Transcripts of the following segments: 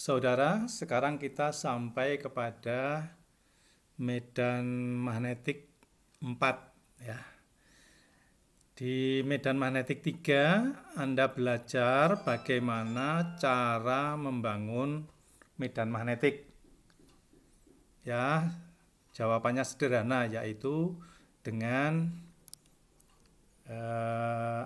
Saudara, sekarang kita sampai kepada medan magnetik 4 ya. Di medan magnetik 3 Anda belajar bagaimana cara membangun medan magnetik. Ya, jawabannya sederhana, yaitu dengan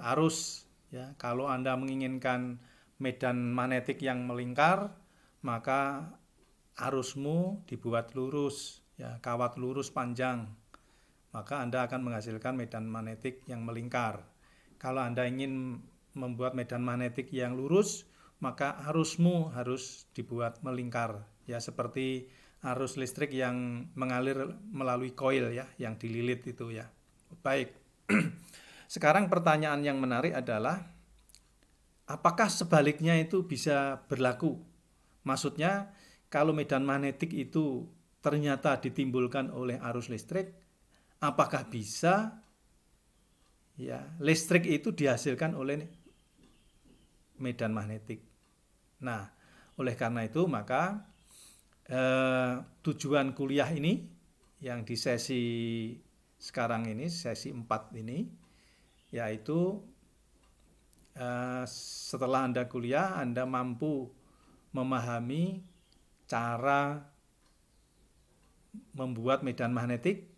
arus ya. Kalau Anda menginginkan medan magnetik yang melingkar, maka arusmu dibuat lurus ya, kawat lurus panjang, maka Anda akan menghasilkan medan magnetik yang melingkar. Kalau Anda ingin membuat medan magnetik yang lurus, maka arusmu harus dibuat melingkar ya, seperti arus listrik yang mengalir melalui koil ya, yang dililit itu ya. Baik. Sekarang pertanyaan yang menarik adalah, apakah sebaliknya itu bisa berlaku? Maksudnya, kalau medan magnetik itu ternyata ditimbulkan oleh arus listrik, apakah bisa ya listrik itu dihasilkan oleh medan magnetik? Nah, oleh karena itu maka tujuan kuliah ini yang di sesi sekarang ini, sesi 4 ini, yaitu setelah Anda kuliah, Anda mampu memahami cara membuat medan magnetik.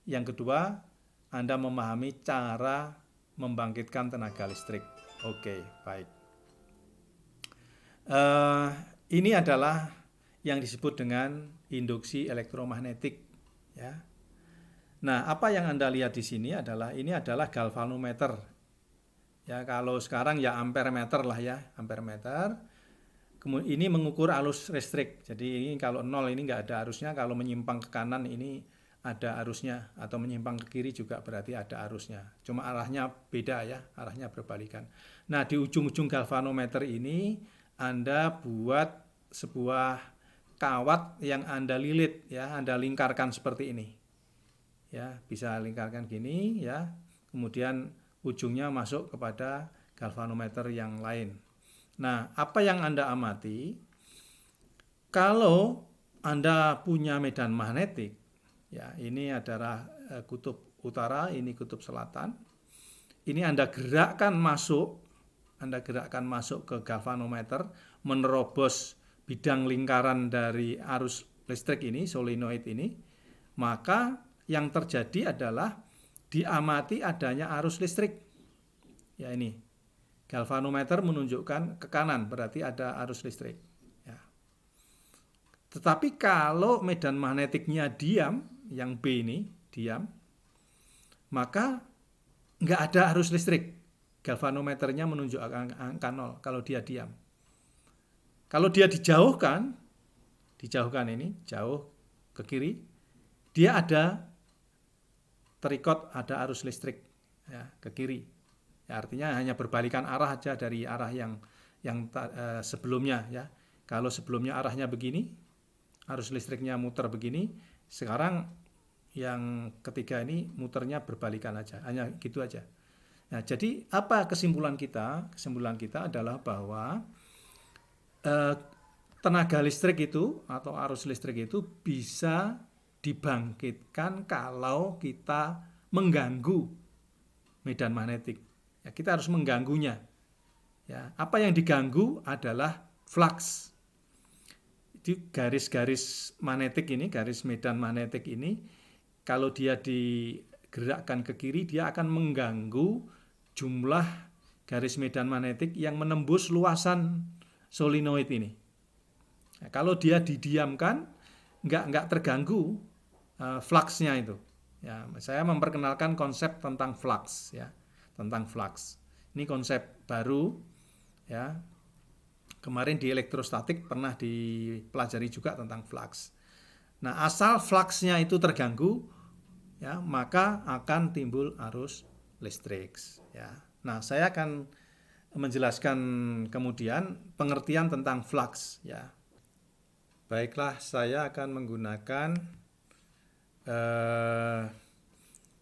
Yang kedua, Anda memahami cara membangkitkan tenaga listrik. Oke, baik. Ini adalah yang disebut dengan induksi elektromagnetik ya. Nah, apa yang Anda lihat di sini adalah galvanometer. Ya, kalau sekarang ya ampermeter lah ya, ampermeter. Kemudian ini mengukur arus listrik. Jadi ini kalau 0 ini nggak ada arusnya, kalau menyimpang ke kanan ini ada arusnya, atau menyimpang ke kiri juga berarti ada arusnya. Cuma arahnya beda ya, arahnya berbalikan. Nah, di ujung-ujung galvanometer ini Anda buat sebuah kawat yang Anda lilit ya, Anda lingkarkan seperti ini. Ya, bisa lingkarkan gini ya. Kemudian ujungnya masuk kepada galvanometer yang lain. Nah, apa yang Anda amati, kalau Anda punya medan magnetik, ya ini adalah kutub utara, ini kutub selatan, ini Anda gerakkan masuk ke galvanometer, menerobos bidang lingkaran dari arus listrik ini, solenoid ini, maka yang terjadi adalah diamati adanya arus listrik. Ya ini, galvanometer menunjukkan ke kanan, berarti ada arus listrik. Ya. Tetapi kalau medan magnetiknya diam, yang B ini diam, maka nggak ada arus listrik. Galvanometernya menunjukkan angka 0 kalau dia diam. Kalau dia dijauhkan ini, jauh ke kiri, dia ada terikat, ada arus listrik ya, ke kiri. Ya, artinya hanya berbalikan arah aja dari arah yang sebelumnya ya. Kalau sebelumnya arahnya begini, arus listriknya muter begini, sekarang yang ketiga ini muternya berbalikan aja, hanya gitu aja. Nah, jadi apa kesimpulan kita? Kesimpulan kita adalah bahwa tenaga listrik itu atau arus listrik itu bisa dibangkitkan kalau kita mengganggu medan magnetik. Ya, kita harus mengganggunya. Ya, apa yang diganggu adalah flux. Di garis-garis magnetik ini, garis medan magnetik ini, kalau dia digerakkan ke kiri, dia akan mengganggu jumlah garis medan magnetik yang menembus luasan solenoid ini. Nah, kalau dia didiamkan, nggak terganggu fluxnya itu. Ya, saya memperkenalkan konsep tentang flux ya, tentang flux. Ini konsep baru ya. Kemarin di elektrostatik pernah dipelajari juga tentang flux. Nah, asal fluxnya itu terganggu, ya, maka akan timbul arus listrik. Ya. Nah, saya akan menjelaskan kemudian pengertian tentang flux. Ya. Baiklah, saya akan menggunakan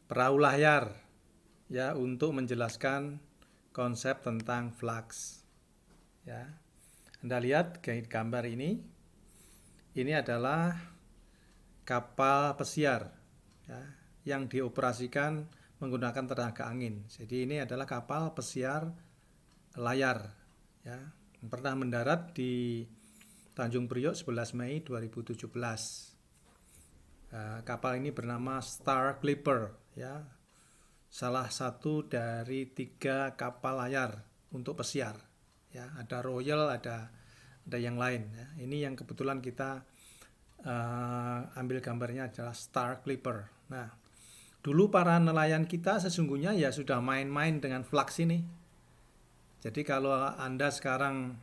perahu layar ya untuk menjelaskan konsep tentang flux. Ya. Anda lihat gambar ini adalah kapal pesiar ya, yang dioperasikan menggunakan tenaga angin. Jadi ini adalah kapal pesiar layar ya, yang pernah mendarat di Tanjung Priok 11 Mei 2017. Kapal ini bernama Star Clipper ya, salah satu dari 3 kapal layar untuk pesiar ya. Ada Royal, ada yang lain ya. Ini yang kebetulan kita ambil gambarnya adalah Star Clipper. Nah, dulu para nelayan kita sesungguhnya ya sudah main-main dengan flux ini. Jadi kalau Anda sekarang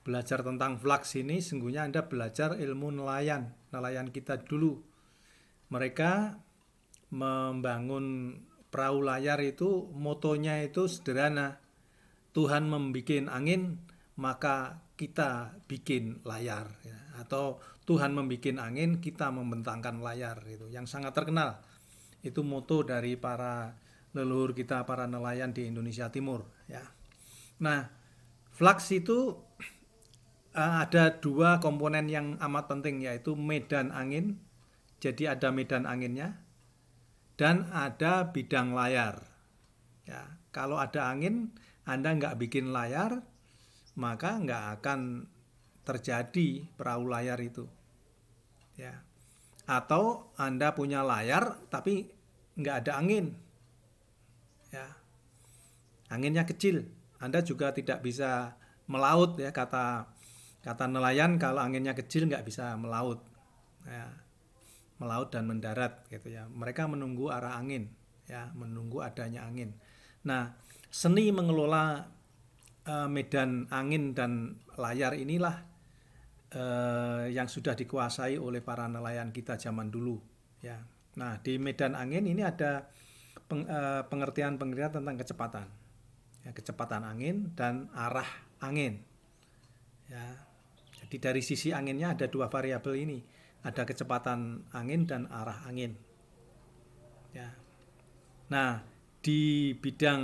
belajar tentang flux ini, sesungguhnya Anda belajar ilmu nelayan kita dulu. Mereka membangun perahu layar itu, motonya itu sederhana. Tuhan membikin angin, maka kita bikin layar ya. Atau Tuhan membikin angin, kita membentangkan layar, itu yang sangat terkenal. Itu moto dari para leluhur kita, para nelayan di Indonesia Timur ya. Nah, flux itu ada 2 komponen yang amat penting, yaitu medan angin. Jadi ada medan anginnya dan ada bidang layar ya. Kalau ada angin, Anda nggak bikin layar, maka nggak akan terjadi perahu layar itu ya. Atau Anda punya layar tapi nggak ada angin ya, anginnya kecil, Anda juga tidak bisa melaut ya. Kata nelayan, kalau anginnya kecil nggak bisa melaut ya, melaut dan mendarat gitu ya. Mereka menunggu arah angin ya, menunggu adanya angin. Nah, seni mengelola medan angin dan layar inilah yang sudah dikuasai oleh para nelayan kita zaman dulu ya. Nah, di medan angin ini ada pengertian tentang kecepatan ya, kecepatan angin dan arah angin ya. Jadi dari sisi anginnya ada 2 variabel ini, ada kecepatan angin dan arah angin ya. Nah, di bidang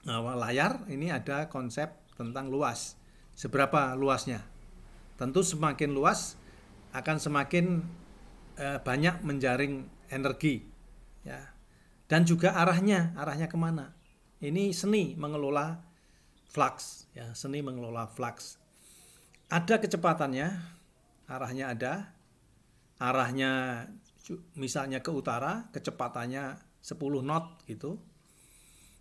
layar ini ada konsep tentang luas. Seberapa luasnya? Tentu semakin luas akan semakin banyak menjaring energi ya. Dan juga arahnya kemana? Ini seni mengelola flux ya, seni mengelola flux. Ada kecepatannya, arahnya ada. Arahnya misalnya ke utara, kecepatannya 10 knot gitu.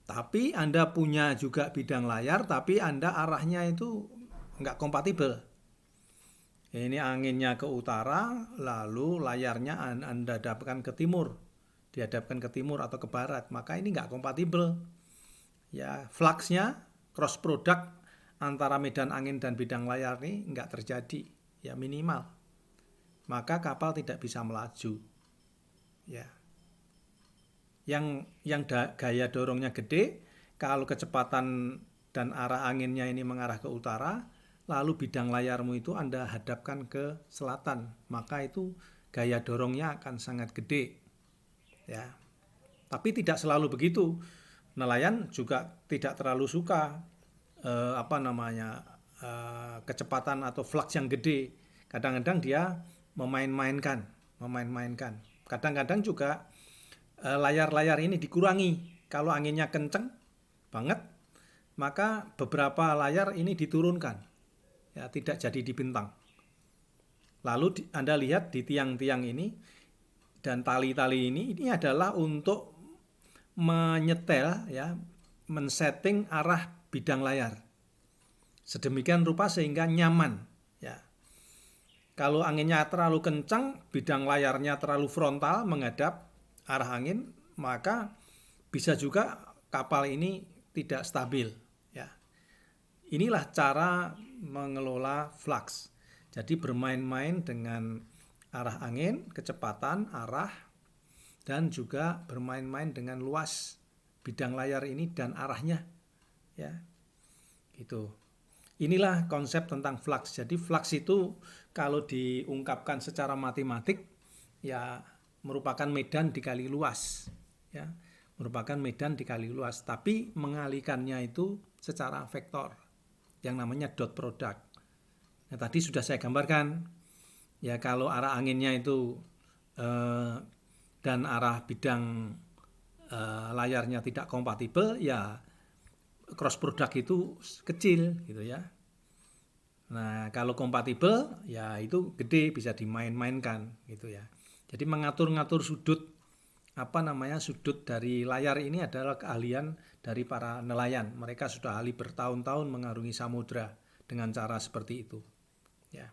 Tapi Anda punya juga bidang layar, tapi Anda arahnya itu nggak kompatibel. Ini anginnya ke utara, lalu layarnya Anda dapatkan ke timur, dihadapkan ke timur atau ke barat, maka ini nggak kompatibel. Ya, fluxnya, cross product antara medan angin dan bidang layar ini nggak terjadi, ya minimal. Maka kapal tidak bisa melaju. Ya. Yang gaya dorongnya gede, kalau kecepatan dan arah anginnya ini mengarah ke utara, lalu bidang layarmu itu Anda hadapkan ke selatan, maka itu gaya dorongnya akan sangat gede ya. Tapi tidak selalu begitu. Nelayan juga tidak terlalu suka kecepatan atau flux yang gede. Kadang-kadang dia memain-mainkan. Kadang-kadang juga layar-layar ini dikurangi. Kalau anginnya kenceng banget, maka beberapa layar ini diturunkan ya, tidak jadi dibentang. Lalu Anda lihat di tiang-tiang ini dan tali-tali ini adalah untuk menyetel ya, men-setting arah bidang layar sedemikian rupa sehingga nyaman ya. Kalau anginnya terlalu kencang, bidang layarnya terlalu frontal menghadap arah angin, maka bisa juga kapal ini tidak stabil ya. Inilah cara mengelola flux. Jadi bermain-main dengan arah angin, kecepatan, arah, dan juga bermain-main dengan luas bidang layar ini dan arahnya ya. Gitu. Inilah konsep tentang flux. Jadi flux itu kalau diungkapkan secara matematik ya merupakan medan dikali luas ya, merupakan medan dikali luas, tapi mengalihkannya itu secara vektor yang namanya dot product. Nah, tadi sudah saya gambarkan ya, kalau arah anginnya itu dan arah bidang layarnya tidak kompatibel, ya cross product itu kecil gitu ya. Nah, kalau kompatibel ya itu gede, bisa dimain-mainkan gitu ya. Jadi mengatur-ngatur sudut dari layar ini adalah keahlian dari para nelayan. Mereka sudah ahli bertahun-tahun mengarungi samudra dengan cara seperti itu. Ya.